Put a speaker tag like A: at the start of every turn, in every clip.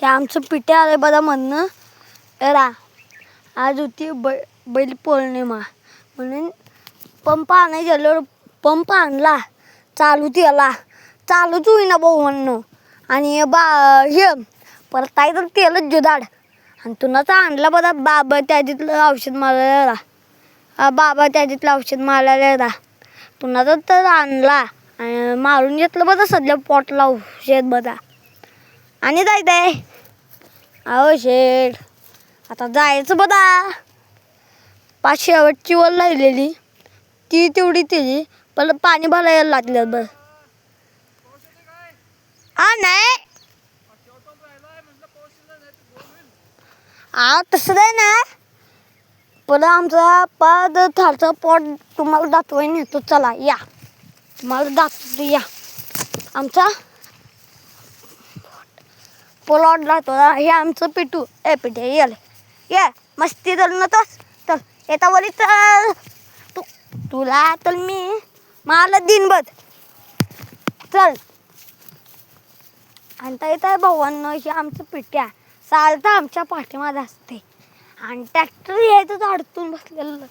A: हे आमचं पिठे आले बघा म्हणणं एरा आज होती बैल पौर्णिमा म्हणून पंप आणायला गेलो. पंप आणला चालूच याला चालूच होईना भाऊ म्हणणं आणि हे परत काय तर तेलच जुदाड आणि तुनाचा आणला बघा बाबा त्याच्यातलं औषध मारायला बाबा त्याच्यातलं औषध मारायला तुनाचा तर आणला आणि मारून घेतलं बघा सध्या पोटला औषध बघा आणि जायचंय अहो शेठ आता जायचं बघा. 5 शेवटची वर राहिलेली ती तेवढी त्याची पण पाणी भरायला लागलं बरं नाही तसं नाही ना पण आमचा पाद थालचा पोट तुम्हाला दाखवाय नेतो. चला या तुम्हाला दाखवतो या आमचा पोलॉट राहतो. हे आमचं पिटू पिठे ये मस्ती तर नव्हतंच तर येता वरी तर तुला तर मी मला दिनभर चल आणता येत आहे भावांना. हे आमचं पिट्या चालतं आमच्या पाठीमागे असते आणि ट्रॅक्टर यायचं अडतून बसलेलं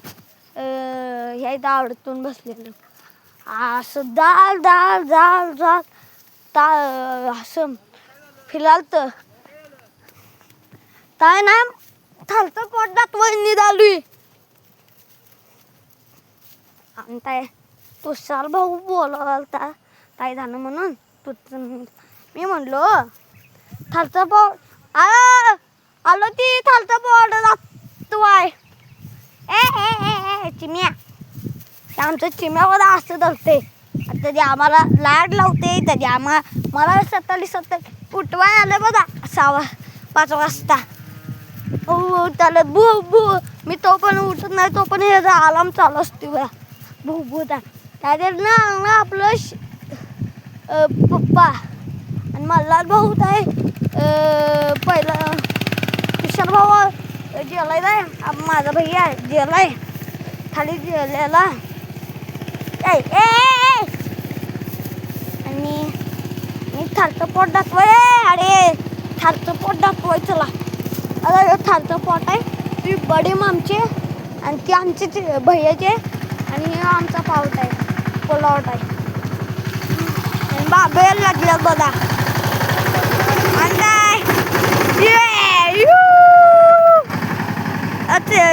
A: यायचं अडतून बसलेलं असं जाल जाल जाल जाल असं फिराल तर काय ना खालचं पोट दाखवायला चालू आणि काय तो साल भाऊ बोलावला काय झालं म्हणून तू मी म्हणलो खालचं पोट आलो ती खालचं पोट दाखवाय चिम्या आमचं चिम्यावर असं धरते कधी आम्हाला लाड लावते कधी मला सत्ताली उठवाय आलं बघा 5 वाजता हो त्याला भू भू मी तो पण उठत नाही तो पण हे अलार्म चालू असते बघा भू भू त्याच्या ना आपलं पप्पा आणि मल्हार भाऊ आहे पहिला किशन भाऊ जेलाय जाय माझा भैया जेलाय खाली जेलायला आणि मी थालचं पोट दाखवाय अरे थालचं पोट दाखवाय चला आता थालचं पोट आहे ती बडी आमचे आणि ती आमचे भैयाचे आणि हे आमचा पावट आहे पोलावट आहे आणि बाबेला लागल्या बघा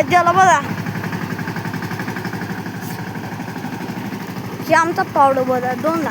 A: ज्याला बघा हे आमचा पावडं बघा 2 ला